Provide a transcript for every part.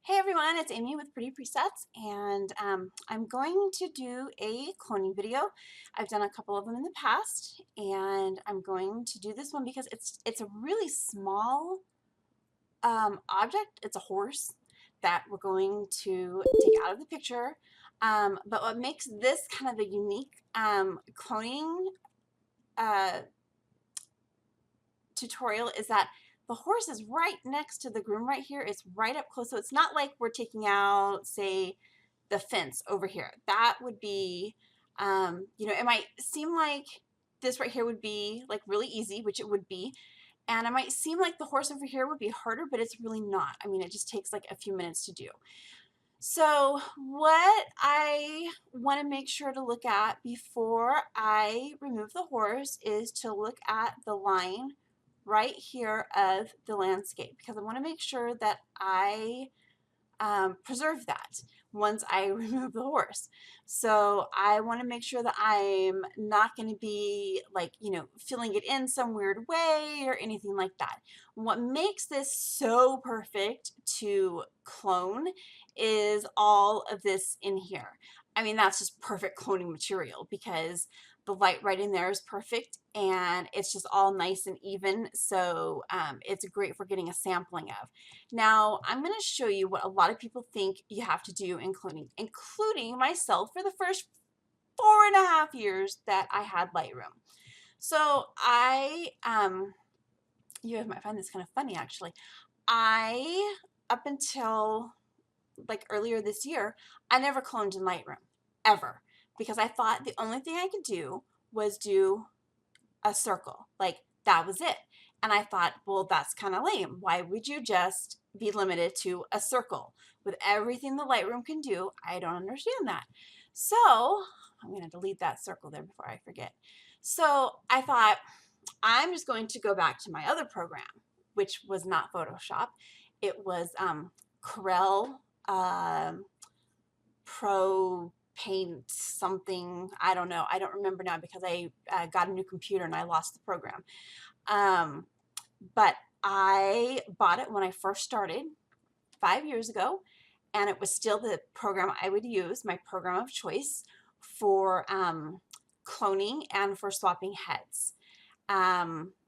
Hey everyone, it's Amy with Pretty Presets, and I'm going to do a cloning video. I've done a couple of them in the past, and I'm going to do this one because it's a really small object. It's a horse that we're going to take out of the picture. But what makes this kind of a unique cloning uh, tutorial is that the horse is right next to the groom right here. It's right up close. So it's not like we're taking out, say, the fence over here. That would be, it might seem like this right here would be like really easy, which it would be. And it might seem like the horse over here would be harder, but it's really not. I mean, it just takes like a few minutes to do. So what I want to make sure to look at before I remove the horse is to look at the line right here of the landscape, because I want to make sure that I preserve that once I remove the horse. So I want to make sure that I'm not going to be like, filling it in some weird way or anything like that. What makes this so perfect to clone is all of this in here. I mean, that's just perfect cloning material because the light right in there is perfect and it's just all nice and even. So it's great for getting a sampling of. Now, I'm going to show you what a lot of people think you have to do in cloning, including myself for the first 4.5 years that I had Lightroom. So you guys might find this kind of funny actually. Up until like earlier this year, I never cloned in Lightroom, ever, because I thought the only thing I could do was do a circle. Like that was it. And I thought, well, that's kind of lame. Why would you just be limited to a circle? With everything the Lightroom can do, I don't understand that. So I'm going to delete that circle there before I forget. So I thought, I'm just going to go back to my other program, which was not Photoshop. It was Corel Pro Paint something. I don't know. I don't remember now because I got a new computer and I lost the program. But I bought it when I first started 5 years ago, and it was still the program I would use, my program of choice for cloning and for swapping heads,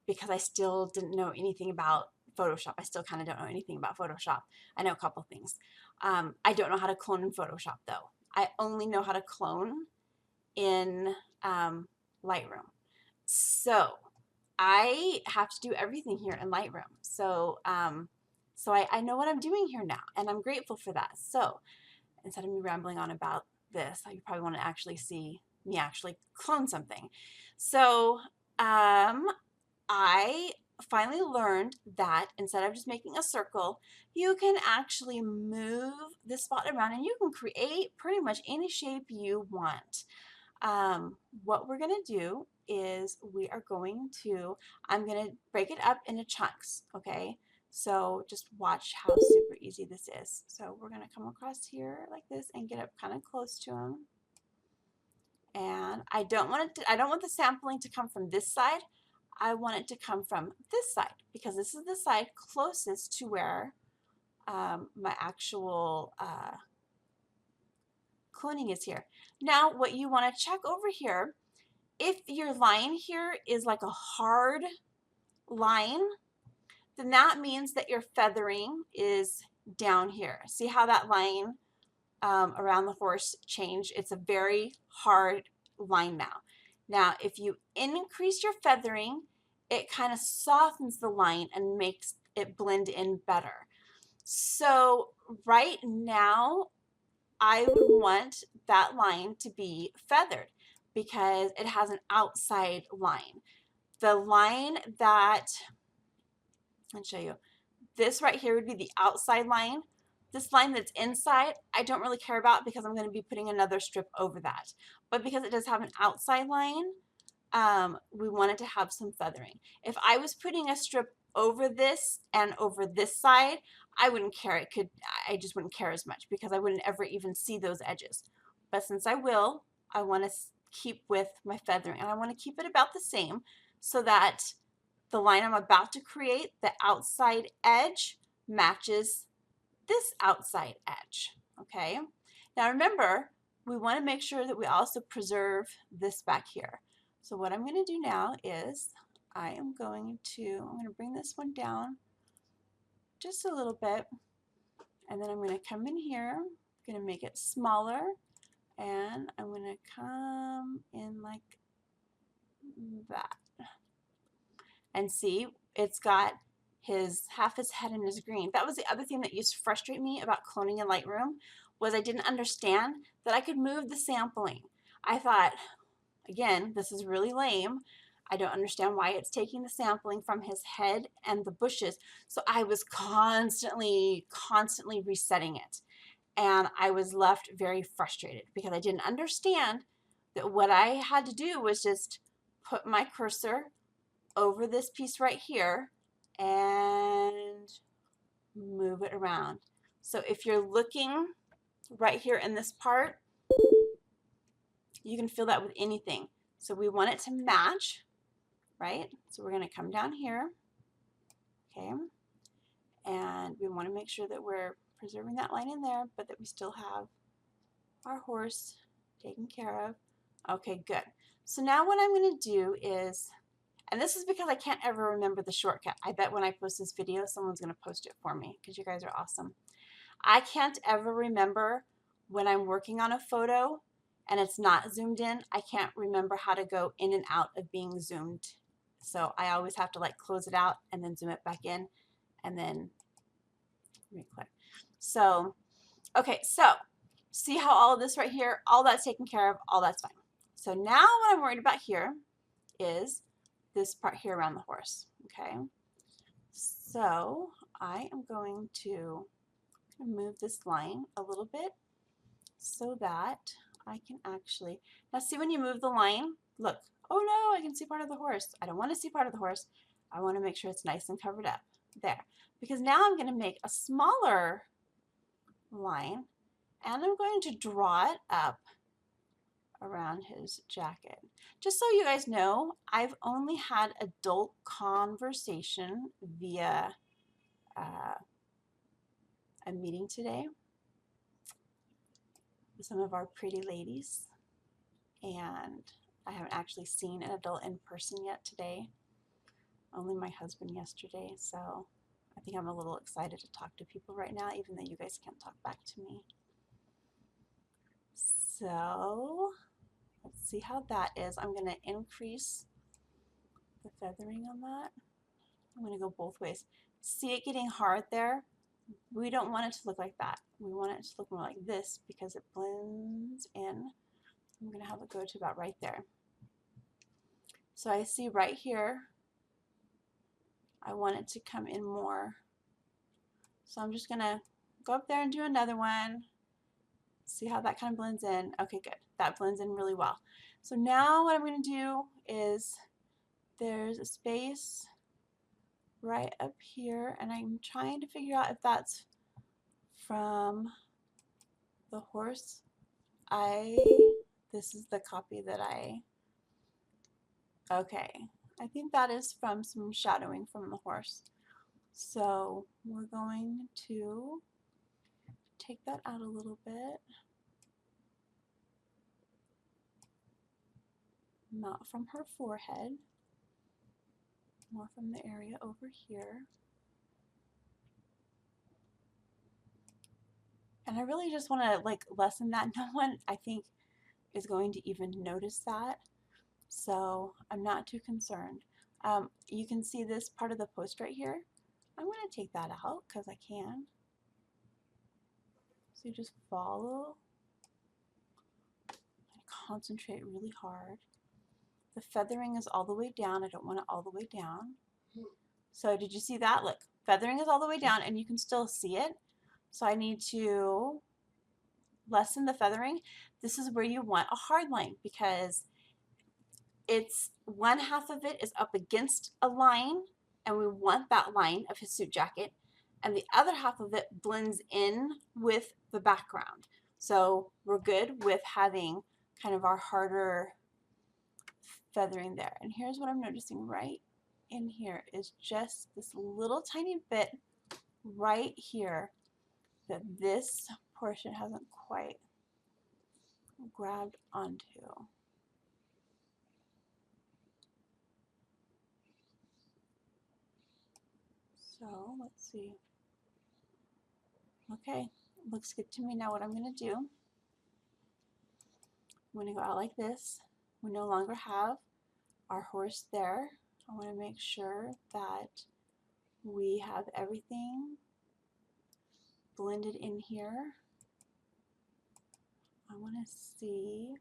because I still didn't know anything about Photoshop. I still kind of don't know anything about Photoshop. I know a couple things. I don't know how to clone in Photoshop though. I only know how to clone in Lightroom. So I have to do everything here in Lightroom. So I know what I'm doing here now, and I'm grateful for that. So instead of me rambling on about this, you probably want to actually see me actually clone something. So I finally learned that instead of just making a circle, you can actually move this spot around and you can create pretty much any shape you want. What we're going to do is I'm going to break it up into chunks, okay? So just watch how super easy this is. So we're going to come across here like this and get up kind of close to them. And I don't want the sampling to come from this side. I want it to come from this side because this is the side closest to where my actual cloning is here. Now, what you want to check over here, if your line here is like a hard line, then that means that your feathering is down here. See how that line around the horse changed? It's a very hard line now. Now, if you increase your feathering, it kind of softens the line and makes it blend in better. So right now, I would want that line to be feathered because it has an outside line. The line that, I'll show you, this right here would be the outside line. This line that's inside, I don't really care about because I'm going to be putting another strip over that. But because it does have an outside line, we wanted to have some feathering. If I was putting a strip over this and over this side, I wouldn't care. I just wouldn't care as much because I wouldn't ever even see those edges. But since I will, I want to keep with my feathering, and I want to keep it about the same so that the line I'm about to create, the outside edge, matches this outside edge, okay? Now remember, we want to make sure that we also preserve this back here. So what I'm going to do now is I'm going to bring this one down just a little bit, and then I'm going to come in here, I'm going to make it smaller, and I'm going to come in like that. And see, it's got half his head in his green. That was the other thing that used to frustrate me about cloning in Lightroom, was I didn't understand that I could move the sampling. I thought, again, this is really lame. I don't understand why it's taking the sampling from his head and the bushes. So I was constantly resetting it. And I was left very frustrated because I didn't understand that what I had to do was just put my cursor over this piece right here and move it around. So if you're looking right here in this part, you can feel that with anything. So we want it to match, right? So we're going to come down here, okay, and we want to make sure that we're preserving that line in there, but that we still have our horse taken care of. Okay, good. So now what I'm going to do is, and this is because I can't ever remember the shortcut. I bet when I post this video, someone's going to post it for me because you guys are awesome. I can't ever remember when I'm working on a photo and it's not zoomed in. I can't remember how to go in and out of being zoomed. So I always have to like close it out and then zoom it back in and then re-click. So, okay, so see how all of this right here, all that's taken care of, all that's fine. So now what I'm worried about here is this part here around the horse, okay? So I am going to move this line a little bit so that I can actually, now see when you move the line, look, oh no, I can see part of the horse. I don't want to see part of the horse. I want to make sure it's nice and covered up there, because now I'm going to make a smaller line and I'm going to draw it up around his jacket. Just so you guys know, I've only had adult conversation via a meeting today with some of our pretty ladies, and I haven't actually seen an adult in person yet today. Only my husband yesterday, so I think I'm a little excited to talk to people right now, even though you guys can't talk back to me. So let's see how that is. I'm going to increase the feathering on that. I'm going to go both ways. See it getting hard there? We don't want it to look like that. We want it to look more like this because it blends in. I'm going to have it go to about right there. So I see right here, I want it to come in more. So I'm just going to go up there and do another one. See how that kind of blends in. Okay, good. That blends in really well. So now what I'm going to do is, there's a space right up here, and I'm trying to figure out if that's from the horse. This is the copy that okay. I think that is from some shadowing from the horse. So we're going to take that out a little bit. Not from her forehead, more from the area over here. And I really just want to like lessen that. No one, I think, is going to even notice that. So I'm not too concerned. You can see this part of the post right here. I'm going to take that out because I can. So you just follow and concentrate really hard. The feathering is all the way down. I don't want it all the way down. So did you see that? Look, feathering is all the way down and you can still see it. So I need to lessen the feathering. This is where you want a hard line because it's one half of it is up against a line and we want that line of his suit jacket, and the other half of it blends in with the background. So we're good with having kind of our harder feathering there. And here's what I'm noticing right in here is just this little tiny bit right here that this portion hasn't quite grabbed onto. So let's see. Okay, looks good to me. Now what I'm going to do, I'm going to go out like this. We no longer have our horse there. I want to make sure that we have everything blended in here. I want to see,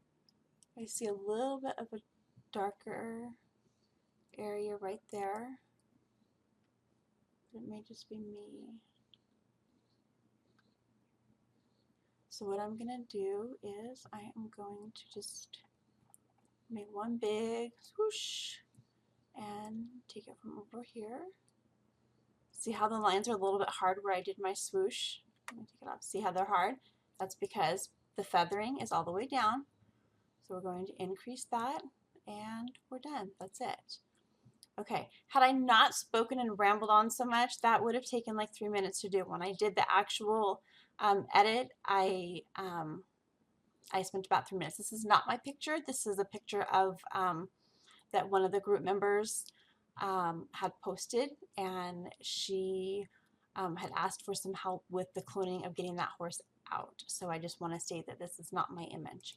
I see a little bit of a darker area right there. It may just be me. So what I'm going to do is I am going to just make one big swoosh and take it from over here. See how the lines are a little bit hard where I did my swoosh? Let me take it off. See how they're hard? That's because the feathering is all the way down. So we're going to increase that and we're done. That's it. Okay, had I not spoken and rambled on so much, that would have taken like 3 minutes to do. When I did the actual edit, I spent about 3 minutes. This is not my picture. This is a picture of that one of the group members had posted, and she had asked for some help with the cloning of getting that horse out. So I just want to state that this is not my image.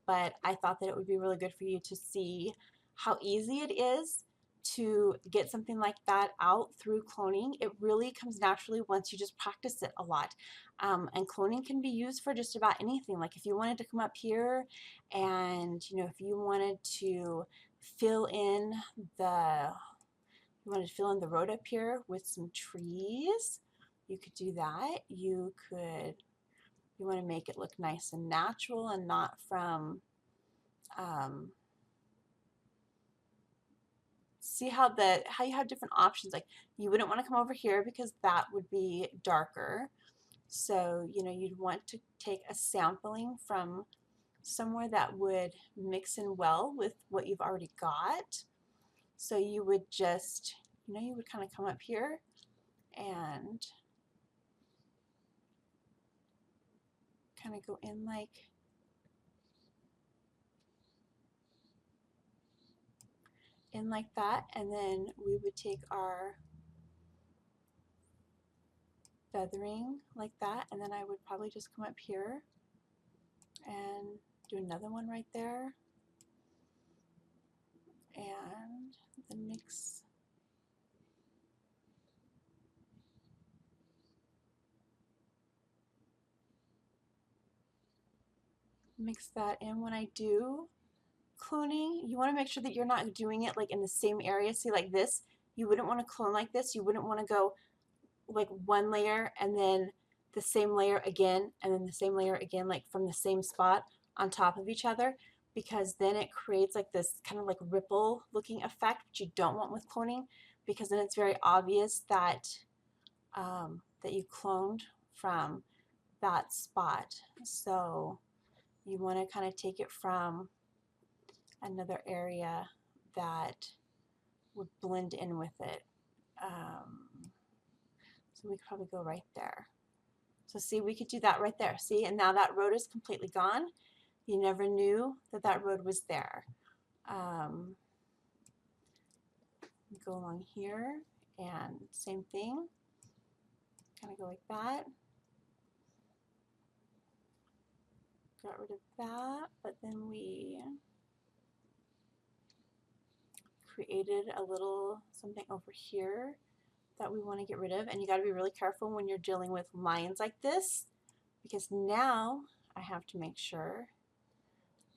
But I thought that it would be really good for you to see how easy it is to get something like that out through cloning. It really comes naturally once you just practice it a lot. And cloning can be used for just about anything. Like if you wanted to come up here and, you know, if you wanted to fill in the road up here with some trees, you could do that. You want to make it look nice and natural and not from see how you have different options. Like you wouldn't want to come over here because that would be darker. So, you know, you'd want to take a sampling from somewhere that would mix in well with what you've already got. So you would just, you know, you would kind of come up here and kind of go in like that, and then we would take our feathering like that, and then I would probably just come up here and do another one right there, and then mix that in. When I do cloning, you want to make sure that you're not doing it like in the same area. See, like this, you wouldn't want to clone like this. You wouldn't want to go like one layer and then the same layer again and then the same layer again, like from the same spot on top of each other, because then it creates like this kind of like ripple looking effect, which you don't want with cloning, because then it's very obvious that that you cloned from that spot. So you want to kind of take it from another area that would blend in with it. So we could probably go right there. So see, we could do that right there. See, and now that road is completely gone. You never knew that that road was there. Go along here and same thing. Kind of go like that. Got rid of that, but then we created a little something over here that we want to get rid of, and you got to be really careful when you're dealing with lines like this, because now I have to make sure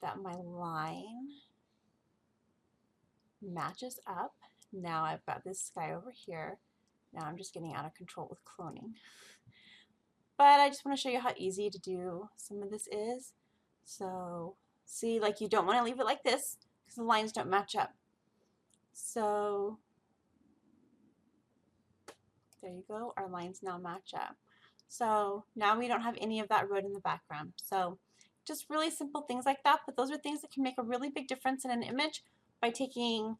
that my line matches up. Now I've got this guy over here. Now I'm just getting out of control with cloning. But I just want to show you how easy to do some of this is. So see, like you don't want to leave it like this because the lines don't match up. So there you go, our lines now match up. So now we don't have any of that road in the background. So just really simple things like that, but those are things that can make a really big difference in an image by taking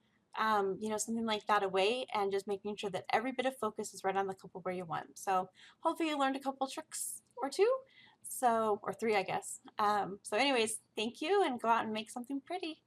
you know, something like that away, and just making sure that every bit of focus is right on the couple where you want. So hopefully you learned a couple tricks or two. So, or three, I guess. So anyways, thank you, and go out and make something pretty.